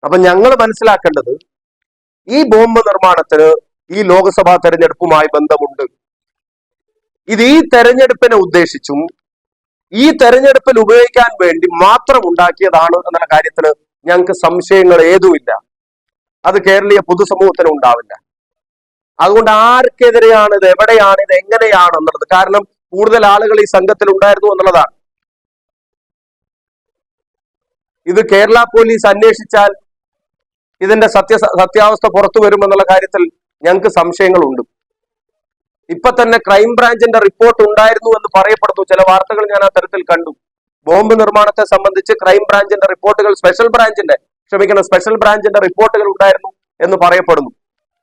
അപ്പൊ ഞങ്ങൾ മനസ്സിലാക്കേണ്ടത് ഈ ബോംബ് നിർമ്മാണത്തിന് ഈ ലോക്സഭാ തെരഞ്ഞെടുപ്പുമായി ബന്ധമുണ്ട്. ഇത് ഈ തെരഞ്ഞെടുപ്പിനെ ഉദ്ദേശിച്ചും ഈ തെരഞ്ഞെടുപ്പിൽ ഉപയോഗിക്കാൻ വേണ്ടി മാത്രം ഉണ്ടാക്കിയതാണ് എന്നുള്ള കാര്യത്തിൽ ഞങ്ങൾക്ക് സംശയങ്ങൾ ഏതുമില്ല. അത് കേരളീയ പൊതുസമൂഹത്തിന് ഉണ്ടാവില്ല. അതുകൊണ്ട് ആർക്കെതിരെയാണ് ഇത്, എവിടെയാണ് ഇത്, എങ്ങനെയാണ് എന്നുള്ളത്, കാരണം കൂടുതൽ ആളുകൾ ഈ സംഘത്തിൽ ഉണ്ടായിരുന്നു എന്നുള്ളതാണ്. ഇത് കേരള പോലീസ് അന്വേഷിച്ചാൽ ഇതിന്റെ സത്യാവസ്ഥ പുറത്തു വരുമെന്നുള്ള കാര്യത്തിൽ ഞങ്ങൾക്ക് സംശയങ്ങളുണ്ട്. ഇപ്പൊ തന്നെ ക്രൈംബ്രാഞ്ചിന്റെ റിപ്പോർട്ട് ഉണ്ടായിരുന്നു എന്ന് പറയപ്പെടുന്നു. ചില വാർത്തകൾ ഞാൻ ആ തരത്തിൽ കണ്ടു. ബോംബ് നിർമ്മാണത്തെ സംബന്ധിച്ച് ക്രൈംബ്രാഞ്ചിന്റെ റിപ്പോർട്ടുകൾ, സ്പെഷ്യൽ ബ്രാഞ്ചിന്റെ റിപ്പോർട്ടുകൾ ഉണ്ടായിരുന്നു എന്ന് പറയപ്പെടുന്നു.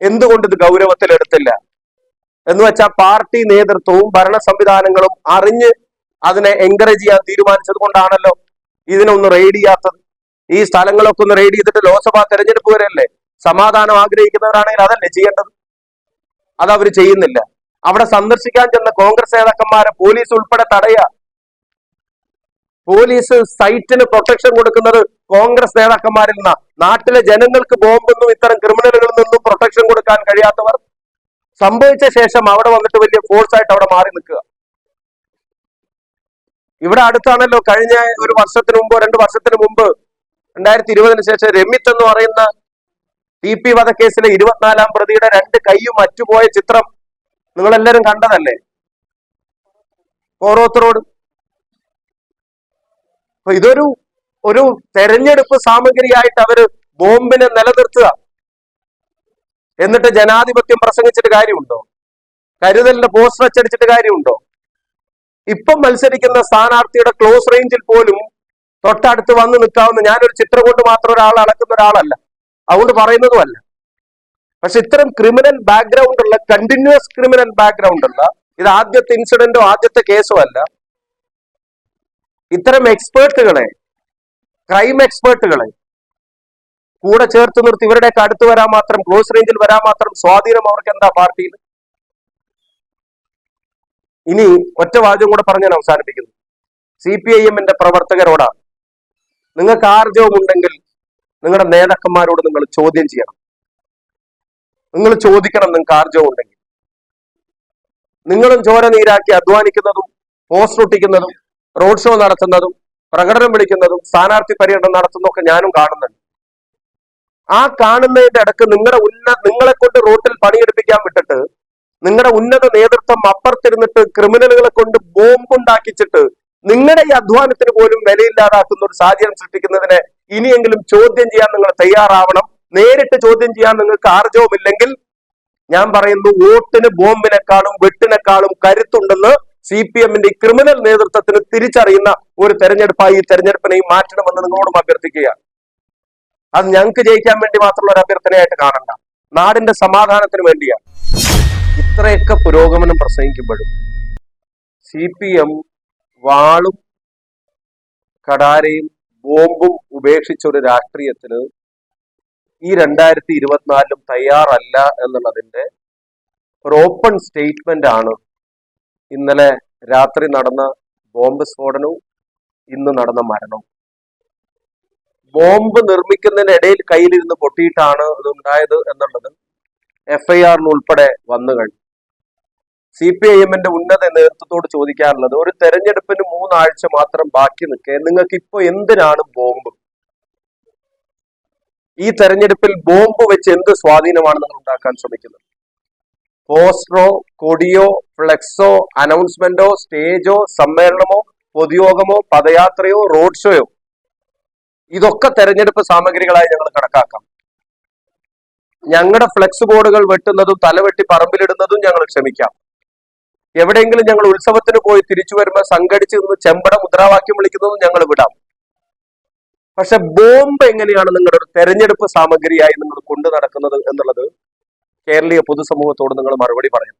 എന്തുകൊണ്ട് ഇത് ഗൗരവത്തിലെടുത്തില്ല എന്ന് വെച്ചാൽ പാർട്ടി നേതൃത്വവും ഭരണ സംവിധാനങ്ങളും അറിഞ്ഞ് അതിനെ എൻകറേജ് ചെയ്യാൻ തീരുമാനിച്ചത് കൊണ്ടാണല്ലോ ഇതിനൊന്ന് റെയ്ഡ് ചെയ്യാത്തത്. ഈ സ്ഥലങ്ങളൊക്കെ ഒന്ന് റെയ്ഡ് ചെയ്തിട്ട് ലോക്സഭാ തെരഞ്ഞെടുപ്പ് വരെയല്ലേ, സമാധാനം ആഗ്രഹിക്കുന്നവരാണെങ്കിൽ അതല്ലേ ചെയ്യേണ്ടത്. അതവർ ചെയ്യുന്നില്ല. അവിടെ സന്ദർശിക്കാൻ ചെന്ന കോൺഗ്രസ് നേതാക്കന്മാരെ പോലീസ് ഉൾപ്പെടെ തടയുക. പോലീസ് സൈറ്റിന് പ്രൊട്ടക്ഷൻ കൊടുക്കുന്നത് കോൺഗ്രസ് നേതാക്കന്മാരിൽ നിന്നാ. നാട്ടിലെ ജനങ്ങൾക്ക് ബോംബെന്നും ഇത്തരം ക്രിമിനലുകളിൽ നിന്നും പ്രൊട്ടക്ഷൻ കൊടുക്കാൻ കഴിയാത്തവർ സംഭവിച്ച ശേഷം അവിടെ വന്നിട്ട് വലിയ ഫോഴ്സ് ആയിട്ട് അവിടെ മാറി നിൽക്കുക. ഇവിടെ അടുത്താണല്ലോ കഴിഞ്ഞ ഒരു വർഷത്തിന് മുമ്പോ 2 വർഷത്തിന് മുമ്പ് 2020 ശേഷം രമിത്ത് എന്ന് പറയുന്ന TP വധക്കേസിലെ 24-ാം പ്രതിയുടെ 2 കൈയും അറ്റുപോയ ചിത്രം നിങ്ങളെല്ലാരും കണ്ടതല്ലേ, ഓരോരുത്തർ റോഡ്. അപ്പൊ ഒരു തെരഞ്ഞെടുപ്പ് സാമഗ്രിയായിട്ട് അവര് ബോംബിനെ നിലനിർത്തുക. എന്നിട്ട് ജനാധിപത്യം പ്രസംഗിച്ചിട്ട് കാര്യമുണ്ടോ? കരുതലിന്റെ പോസ്റ്റർ അച്ചടിച്ചിട്ട് കാര്യമുണ്ടോ? ഇപ്പം മത്സരിക്കുന്ന സ്ഥാനാർത്ഥിയുടെ ക്ലോസ് റേഞ്ചിൽ പോലും തൊട്ടടുത്ത് വന്ന് നിൽക്കാവുന്ന, ഞാനൊരു ചിത്രം കൊണ്ട് മാത്രം ഒരാൾ അളക്കുന്ന ഒരാളല്ല, അതുകൊണ്ട് പറയുന്നതുമല്ല. പക്ഷെ ഇത്തരം ക്രിമിനൽ ബാക്ക്ഗ്രൗണ്ട് ഉള്ള, കണ്ടിന്യൂസ് ക്രിമിനൽ ബാക്ക്ഗ്രൗണ്ട് ഉള്ള, ഇത് ആദ്യത്തെ ഇൻസിഡന്റോ ആദ്യത്തെ കേസോ അല്ല, ഇത്തരം എക്സ്പേർട്ടുകളെ, ക്രൈം എക്സ്പേർട്ടുകളെ കൂടെ ചേർത്ത് നിർത്തി ഇവരുടെയൊക്കെ അടുത്ത് വരാൻ മാത്രം, ക്ലോസ് റേഞ്ചിൽ വരാൻ മാത്രം സ്വാധീനം അവർക്ക് എന്താ പാർട്ടിയിൽ? ഇനി ഒറ്റ വാചകം കൂടെ പറഞ്ഞ് ഞാൻ അവസാനിപ്പിക്കുന്നു. CPIM-ന്റെ പ്രവർത്തകരോടാണ്, നിങ്ങൾക്ക് ആർജവമുണ്ടെങ്കിൽ നിങ്ങളുടെ നേതാക്കന്മാരോട് നിങ്ങൾ ചോദ്യം ചെയ്യണം. നിങ്ങൾ ചോദിക്കണം, നിങ്ങൾക്ക് ആർജവം ഉണ്ടെങ്കിൽ. നിങ്ങളും ചോര നീരാക്കി അധ്വാനിക്കുന്നതും പോസ്റ്റർ ഒട്ടിക്കുന്നതും റോഡ് ഷോ നടത്തുന്നതും പ്രകടനം വിളിക്കുന്നതും സ്ഥാനാർത്ഥി പര്യടനം നടത്തുന്നതൊക്കെ ഞാനും കാണുന്നുണ്ട്. ആ കാണുന്നതിന്റെ ഇടക്ക് നിങ്ങളെ കൊണ്ട് റോട്ടിൽ പണിയെടുപ്പിക്കാൻ വിട്ടിട്ട് നിങ്ങളുടെ ഉന്നത നേതൃത്വം അപ്പുറത്തിരുന്നിട്ട് ക്രിമിനലുകളെ കൊണ്ട് ബോംബുണ്ടാക്കിച്ചിട്ട് നിങ്ങളുടെ ഈ അധ്വാനത്തിന് പോലും വിലയില്ലാതാക്കുന്ന ഒരു സാഹചര്യം സൃഷ്ടിക്കുന്നതിനെ ഇനിയെങ്കിലും ചോദ്യം ചെയ്യാൻ നിങ്ങൾ തയ്യാറാവണം. നേരിട്ട് ചോദ്യം ചെയ്യാൻ നിങ്ങൾക്ക് ആർജവമില്ലെങ്കിൽ ഞാൻ പറയുന്നു, വോട്ടിന് ബോംബിനെക്കാളും വെട്ടിനേക്കാളും കരുത്തുണ്ടെന്ന് CPM-ന്റെ ക്രിമിനൽ നേതൃത്വത്തിന് തിരിച്ചറിയുന്ന ഒരു തെരഞ്ഞെടുപ്പായി ഈ തെരഞ്ഞെടുപ്പിനെയും മാറ്റണമെന്ന് നിങ്ങളോടും അഭ്യർത്ഥിക്കുകയാണ്. അത് ഞങ്ങൾക്ക് ജയിക്കാൻ വേണ്ടി മാത്രമുള്ള ഒരു അഭ്യർത്ഥനയായിട്ട് കാണണ്ട, നാടിന്റെ സമാധാനത്തിന് വേണ്ടിയാണ്. ഇത്രയൊക്കെ പുരോഗമനം പ്രസംഗിക്കുമ്പോഴും CPM വാളും കടാരയും ബോംബും ഉപേക്ഷിച്ച ഒരു രാഷ്ട്രീയത്തിന് ഈ 2024 തയ്യാറല്ല എന്നുള്ളതിന്റെ ഒരു ഓപ്പൺ സ്റ്റേറ്റ്മെന്റ് ആണ് ഇന്നലെ രാത്രി നടന്ന ബോംബ് സ്ഫോടനവും ഇന്ന് നടന്ന മരണവും. ബോംബ് നിർമ്മിക്കുന്നതിനിടയിൽ കയ്യിലിരുന്ന് പൊട്ടിയിട്ടാണ് ഇത് ഉണ്ടായത് എന്നുള്ളത് FIR ഉൾപ്പെടെ വന്നു കഴിഞ്ഞു. CPIM-ന്റെ ഉന്നത നേതൃത്വത്തോട് ചോദിക്കാറുള്ളത്, ഒരു തെരഞ്ഞെടുപ്പിന് 3 ആഴ്ച മാത്രം ബാക്കി നിൽക്കെ നിങ്ങൾക്ക് ഇപ്പൊ എന്തിനാണ് ബോംബ്? ഈ തെരഞ്ഞെടുപ്പിൽ ബോംബ് വെച്ച് എന്ത് സ്വാധീനമാണ് നിങ്ങൾ ഉണ്ടാക്കാൻ ശ്രമിക്കുന്നത്? പോസ്റ്ററോ, കൊടിയോ, ഫ്ലെക്സോ, അനൗൺസ്മെന്റോ, സ്റ്റേജോ, സമ്മേളനമോ, പൊതുയോഗമോ, പദയാത്രയോ, റോഡ് ഷോയോ, ഇതൊക്കെ തെരഞ്ഞെടുപ്പ് സാമഗ്രികളായി ഞങ്ങൾ കണക്കാക്കാം. ഞങ്ങളുടെ ഫ്ലെക്സ് ബോർഡുകൾ വെട്ടുന്നതും തലവെട്ടി പറമ്പിലിടുന്നതും ഞങ്ങൾ ക്ഷമിക്കാം. എവിടെയെങ്കിലും ഞങ്ങൾ ഉത്സവത്തിന് പോയി തിരിച്ചു വരുമ്പോൾ സംഘടിച്ച് നിന്ന് ചെമ്പട മുദ്രാവാക്യം വിളിക്കുന്നതും ഞങ്ങൾ വിടാം. പക്ഷെ ബോംബ് എങ്ങനെയാണ് നിങ്ങളുടെ ഒരു തെരഞ്ഞെടുപ്പ് സാമഗ്രിയായി നിങ്ങൾ കൊണ്ടു നടക്കുന്നത് എന്നുള്ളത് കേരളീയ പൊതുസമൂഹത്തോട് നിങ്ങൾ മറുപടി പറയണം.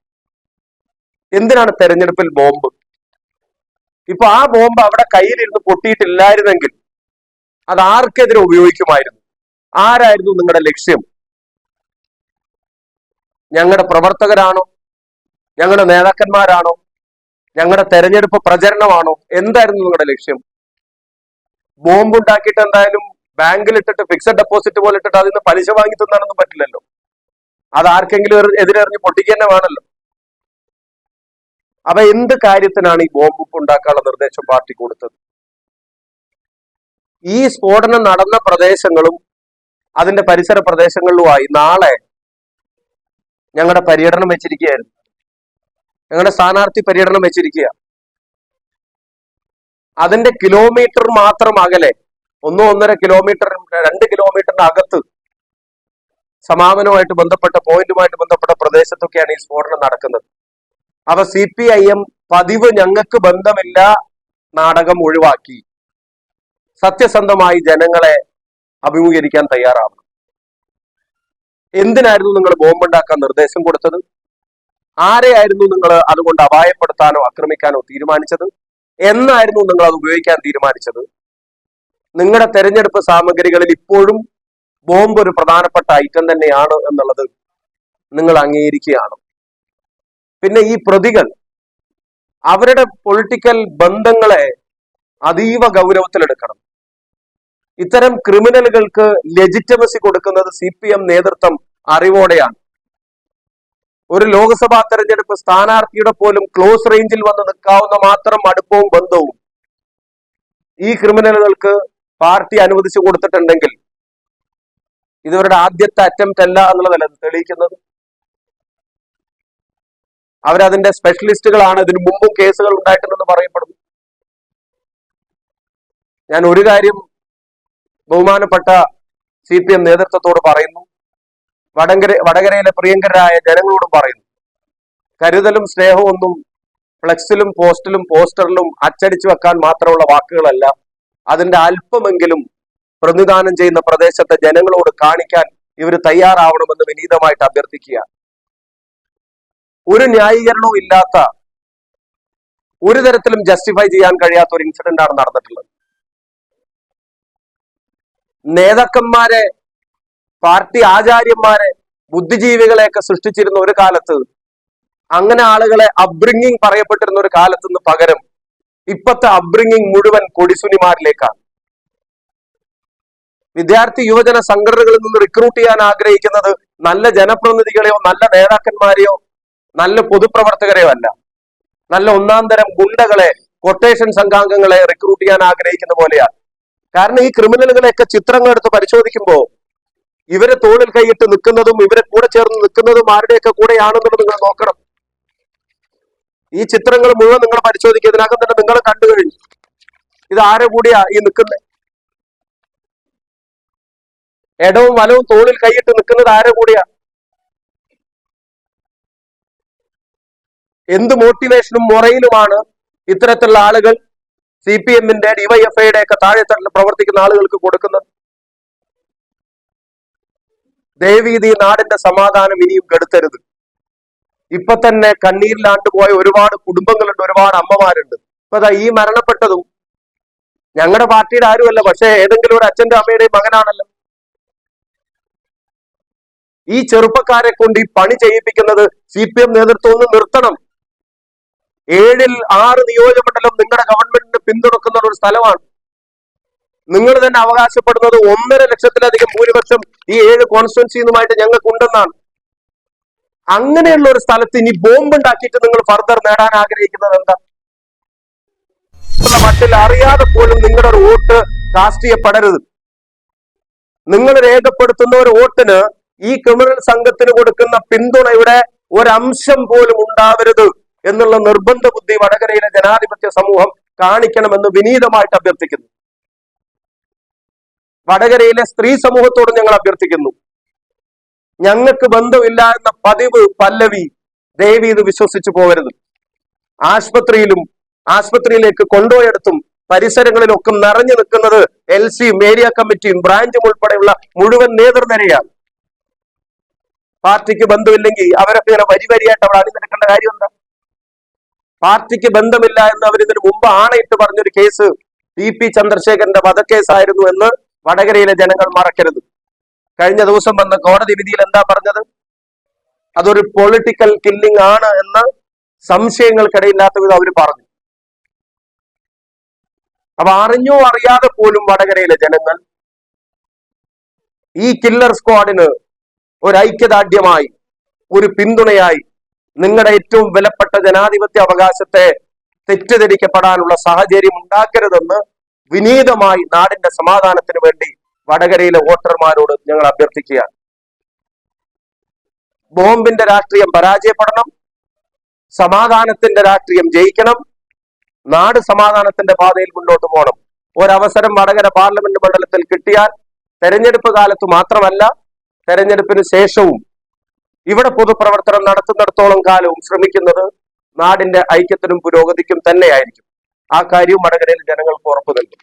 എന്തിനാണ് തെരഞ്ഞെടുപ്പിൽ ബോംബ്? ഇപ്പൊ ആ ബോംബ് അവിടെ കയ്യിലിരുന്ന് പൊട്ടിയിട്ടില്ലായിരുന്നെങ്കിൽ അത് ആർക്കെതിരെ ഉപയോഗിക്കുമായിരുന്നു? ആരായിരുന്നു നിങ്ങളുടെ ലക്ഷ്യം? ഞങ്ങളുടെ പ്രവർത്തകരാണോ? ഞങ്ങളുടെ നേതാക്കന്മാരാണോ? ഞങ്ങളുടെ തെരഞ്ഞെടുപ്പ് പ്രചരണമാണോ? എന്തായിരുന്നു നിങ്ങളുടെ ലക്ഷ്യം? ബോംബ് ഉണ്ടാക്കിയിട്ട് എന്തായാലും ബാങ്കിൽ ഇട്ടിട്ട് ഫിക്സഡ് ഡെപ്പോസിറ്റ് പോലെ ഇട്ടിട്ട് അതിൽ നിന്ന് പലിശ വാങ്ങി തിന്നാനൊന്നും പറ്റില്ലല്ലോ. അത് ആർക്കെങ്കിലും എതിരെറിഞ്ഞ് പൊട്ടിക്കുക തന്നെ വേണമല്ലോ. അപ്പൊ എന്ത് കാര്യത്തിനാണ് ഈ ബോംബ് ഉണ്ടാക്കാനുള്ള നിർദ്ദേശം പാർട്ടി കൊടുത്തത്? ഈ സ്ഫോടനം നടന്ന പ്രദേശങ്ങളും അതിന്റെ പരിസര പ്രദേശങ്ങളിലുമായി നാളെ ഞങ്ങളുടെ പര്യടനം വെച്ചിരിക്കുകയായിരുന്നു. ഞങ്ങളുടെ സ്ഥാനാർത്ഥി പര്യടനം വെച്ചിരിക്കുക. അതിന്റെ കിലോമീറ്റർ മാത്രം അകലെ, 1-1.5 കിലോമീറ്റർ, 2 കിലോമീറ്ററിന്റെ അകത്ത് സമാപനവുമായിട്ട് ബന്ധപ്പെട്ട പോയിന്റുമായിട്ട് ബന്ധപ്പെട്ട പ്രദേശത്തൊക്കെയാണ് ഈ സ്ഫോടനം നടക്കുന്നത്. അപ്പൊ CPIM പതിവ് ഞങ്ങൾക്ക് ബന്ധമില്ല നാടകം ഒഴിവാക്കി സത്യസന്ധമായി ജനങ്ങളെ അഭിമുഖീകരിക്കാൻ തയ്യാറാവണം. എന്തിനായിരുന്നു നിങ്ങൾ ബോംബുണ്ടാക്കാൻ നിർദ്ദേശം കൊടുത്തത്? ആരെയായിരുന്നു നിങ്ങൾ അതുകൊണ്ട് അപായപ്പെടുത്താനോ ആക്രമിക്കാനോ തീരുമാനിച്ചത്? എന്നായിരുന്നു നിങ്ങൾ അത് ഉപയോഗിക്കാൻ തീരുമാനിച്ചത്? നിങ്ങളുടെ തെരഞ്ഞെടുപ്പ് സാമഗ്രികളിൽ ഇപ്പോഴും ബോംബ് ഒരു പ്രധാനപ്പെട്ട ഐറ്റം തന്നെയാണ് എന്നുള്ളത് നിങ്ങൾ അംഗീകരിക്കുകയാണ്. പിന്നെ ഈ പ്രതികൾ അവരുടെ പൊളിറ്റിക്കൽ ബന്ധങ്ങളെ അതീവ ഗൗരവത്തിലെടുക്കണം. ഇത്തരം ക്രിമിനലുകൾക്ക് ലെജിറ്റമസി കൊടുക്കുന്നത് CPM നേതൃത്വം അറിവോടെയാണ്. ഒരു ലോക്സഭാ തെരഞ്ഞെടുപ്പ് സ്ഥാനാർത്ഥിയുടെ പോലും ക്ലോസ് റേഞ്ചിൽ വന്ന് നിൽക്കാവുന്ന മാത്രം അടുപ്പവും ബന്ധവും ഈ ക്രിമിനലുകൾക്ക് പാർട്ടി അനുവദിച്ചു കൊടുത്തിട്ടുണ്ടെങ്കിൽ ഇവരുടെ ആദ്യത്തെ അറ്റംപ്റ്റ് അല്ല എന്നുള്ളതല്ല തെളിയിക്കുന്നത്. അവരതിന്റെ സ്പെഷ്യലിസ്റ്റുകളാണ്. ഇതിനു മുമ്പും കേസുകൾ ഉണ്ടായിട്ടുണ്ടെന്ന് പറയപ്പെടുന്നു. ഞാൻ ഒരു കാര്യം ബഹുമാനപ്പെട്ട CPM നേതൃത്വത്തോട് പറയുന്നു, വടകരയിലെ പ്രിയങ്കരായ ജനങ്ങളോടും പറയുന്നു. കരുതലും സ്നേഹവും ഒന്നും ഫ്ലെക്സിലും പോസ്റ്ററിലും അച്ചടിച്ചു വെക്കാൻ മാത്രമുള്ള വാക്കുകളല്ല. അതിന്റെ അല്പമെങ്കിലും പ്രതിദാനം ചെയ്യുന്ന പ്രദേശത്തെ ജനങ്ങളോട് കാണിക്കാൻ ഇവർ തയ്യാറാവണമെന്ന് വിനീതമായിട്ട് അഭ്യർത്ഥിക്കുക. ഒരു ന്യായീകരണവും ഇല്ലാത്ത, ഒരു തരത്തിലും ജസ്റ്റിഫൈ ചെയ്യാൻ കഴിയാത്ത ഒരു ഇൻസിഡന്റ് ആണ് നടന്നിട്ടുള്ളത്. നേതാക്കന്മാരെ, പാർട്ടി ആചാര്യന്മാരെ, ബുദ്ധിജീവികളെയൊക്കെ സൃഷ്ടിച്ചിരുന്ന ഒരു കാലത്ത്, അങ്ങനെ ആളുകളെ അബ്രിങ്ങിങ് പറയപ്പെട്ടിരുന്ന ഒരു കാലത്തുനിന്ന് പകരം ഇപ്പത്തെ അബ്രിങ്ങിങ് മുഴുവൻ കൊടിസുനിമാരിലേക്കാണ്. വിദ്യാർത്ഥി യുവജന സംഘടനകളിൽ നിന്ന് റിക്രൂട്ട് ചെയ്യാൻ ആഗ്രഹിക്കുന്നത് നല്ല ജനപ്രതിനിധികളെയോ നല്ല നേതാക്കന്മാരെയോ നല്ല പൊതുപ്രവർത്തകരെയോ അല്ല, നല്ല ഒന്നാം തരം ഗുണ്ടകളെ, കൊട്ടേഷൻ സംഘാംഗങ്ങളെ റിക്രൂട്ട് ചെയ്യാൻ ആഗ്രഹിക്കുന്ന പോലെയാണ്. കാരണം ഈ ക്രിമിനലുകളെയൊക്കെ ചിത്രങ്ങൾ എടുത്ത് പരിശോധിക്കുമ്പോൾ ഇവരെ തോളിൽ കൈയിട്ട് നിൽക്കുന്നതും ഇവരെ കൂടെ ചേർന്ന് നിൽക്കുന്നതും ആരുടെയൊക്കെ കൂടെയാണെന്നുള്ളത് നിങ്ങൾ നോക്കണം. ഈ ചിത്രങ്ങൾ മുഴുവൻ നിങ്ങൾ പരിശോധിക്കുക. ഇതിനകം തന്നെ നിങ്ങൾ കണ്ടു കഴിഞ്ഞു ഇത് ആരെ കൂടിയാ ഈ നിൽക്കുന്നത്. ഇടവും വലവും തോളിൽ കൈയിട്ട് നിൽക്കുന്നത് ആരെ കൂടിയാ? എന്ത് മോട്ടിവേഷനും മൊറയിലുമാണ് ഇത്തരത്തിലുള്ള ആളുകൾ CPM-ന്റെ DYFI-യുടെ ഒക്കെ താഴെത്തട്ടിൽ പ്രവർത്തിക്കുന്ന ആളുകൾക്ക് കൊടുക്കുന്നത്? ദയവീതി നാടിന്റെ സമാധാനം ഇനിയും കെടുത്തരുത്. ഇപ്പൊ തന്നെ കണ്ണീരിലാണ്ടുപോയ ഒരുപാട് കുടുംബങ്ങളുണ്ട്, ഒരുപാട് അമ്മമാരുണ്ട്. ഇപ്പൊ ഈ മരണപ്പെട്ടതും ഞങ്ങളുടെ പാർട്ടിയുടെ ആരുമല്ല, പക്ഷെ ഏതെങ്കിലും ഒരു അച്ഛന്റെ അമ്മയുടെയും മകനാണല്ലോ. ഈ ചെറുപ്പക്കാരെ കൊണ്ട് ഈ പണി ചെയ്യിപ്പിക്കുന്നത് CPM നേതൃത്വം ഒന്ന് നിർത്തണം. 7-ൽ 6 നിയോജകമണ്ഡലം നിങ്ങളുടെ ഗവൺമെന്റിന് പിന്തുണക്കുന്ന ഒരു സ്ഥലമാണ്. നിങ്ങൾ തന്നെ അവകാശപ്പെടുന്നത് 1.5 ലക്ഷത്തിലധികം ഭൂരിപക്ഷം ഈ 7 കോൺസ്റ്റിറ്റ്യുവൻസിയുമായിട്ട് ഞങ്ങൾക്കുണ്ടെന്നാണ്. അങ്ങനെയുള്ള ഒരു സ്ഥലത്ത് ഇനി ബോംബ് ഉണ്ടാക്കിയിട്ട് നിങ്ങൾ ഫർദർ നേടാൻ ആഗ്രഹിക്കുന്നത് എന്താ? മട്ടിൽ അറിയാതെ പോലും നിങ്ങളുടെ ഒരു വോട്ട് കാസ്റ്റ് ചെയ്യപ്പെടരുത്. നിങ്ങൾ രേഖപ്പെടുത്തുന്ന ഒരു വോട്ടിന് ഈ ക്രിമിനൽ സംഘത്തിന് കൊടുക്കുന്ന പിന്തുണയുടെ ഒരംശം പോലും ഉണ്ടാവരുത് എന്നുള്ള നിർബന്ധ ബുദ്ധി വടകരയിലെ ജനാധിപത്യ സമൂഹം കാണിക്കണമെന്ന് വിനീതമായിട്ട് അഭ്യർത്ഥിക്കുന്നു. വടകരയിലെ സ്ത്രീ സമൂഹത്തോട് ഞങ്ങൾ അഭ്യർത്ഥിക്കുന്നു. ഞങ്ങൾക്ക് ബന്ധമില്ല എന്ന പതിവ് പല്ലവി ദയവ് ഇത് വിശ്വസിച്ചു പോകരുത്. ആശുപത്രിയിലേക്ക് കൊണ്ടുപോയെടുത്തും പരിസരങ്ങളിലൊക്കെ നിറഞ്ഞു നിൽക്കുന്നത് LC-യും ഏരിയ കമ്മിറ്റിയും ബ്രാഞ്ചും ഉൾപ്പെടെയുള്ള മുഴുവൻ നേതൃനിരയാണ്. പാർട്ടിക്ക് ബന്ധമില്ലെങ്കിൽ അവരൊക്കെ ഇങ്ങനെ വരിയായിട്ട് അവിടെ അണിനിരക്കേണ്ട കാര്യം എന്താ? പാർട്ടിക്ക് ബന്ധമില്ല എന്ന് അവരിതിനു മുമ്പ് ആണയിട്ട് പറഞ്ഞൊരു കേസ് TP ചന്ദ്രശേഖരന്റെ വധക്കേസായിരുന്നു എന്ന് വടകരയിലെ ജനങ്ങൾ മറക്കരുത്. കഴിഞ്ഞ ദിവസം വന്ന കോടതി വിധിയിൽ എന്താ പറഞ്ഞത്? അതൊരു പൊളിറ്റിക്കൽ കില്ലിംഗ് ആണ് എന്ന് സംശയങ്ങൾക്കിടയില്ലാത്ത വിധം അവർ പറഞ്ഞു. അപ്പൊ അറിഞ്ഞോ അറിയാതെ പോലും വടകരയിലെ ജനങ്ങൾ ഈ കില്ലർ സ്ക്വാഡിന് ഒരു ഐക്യദാർഢ്യമായി, ഒരു പിന്തുണയായി നിങ്ങളുടെ ഏറ്റവും വിലപ്പെട്ട ജനാധിപത്യ അവകാശത്തെ തെറ്റിദ്ധരിക്കപ്പെടാനുള്ള സാഹചര്യം ഉണ്ടാക്കരുതെന്ന് വിനീതമായി നാടിന്റെ സമാധാനത്തിന് വേണ്ടി വടകരയിലെ വോട്ടർമാരോട് ഞങ്ങൾ അഭ്യർത്ഥിക്കുകയാണ്. ബോംബിന്റെ രാഷ്ട്രീയം പരാജയപ്പെടണം, സമാധാനത്തിന്റെ രാഷ്ട്രീയം ജയിക്കണം, നാട് സമാധാനത്തിന്റെ പാതയിൽ മുന്നോട്ട് പോകണം. ഒരവസരം വടകര പാർലമെന്റ് മണ്ഡലത്തിൽ കിട്ടിയാൽ തെരഞ്ഞെടുപ്പ് കാലത്ത് മാത്രമല്ല, തെരഞ്ഞെടുപ്പിന് ശേഷവും ഇവിടെ പൊതുപ്രവർത്തനം നടത്തുന്നിടത്തോളം കാലവും ശ്രമിക്കുന്നത് നാടിന്റെ ഐക്യത്തിനും പുരോഗതിക്കും തന്നെയായിരിക്കും. ആ കാര്യവും വടകരയിൽ ജനങ്ങൾക്ക് ഉറപ്പു നൽകും.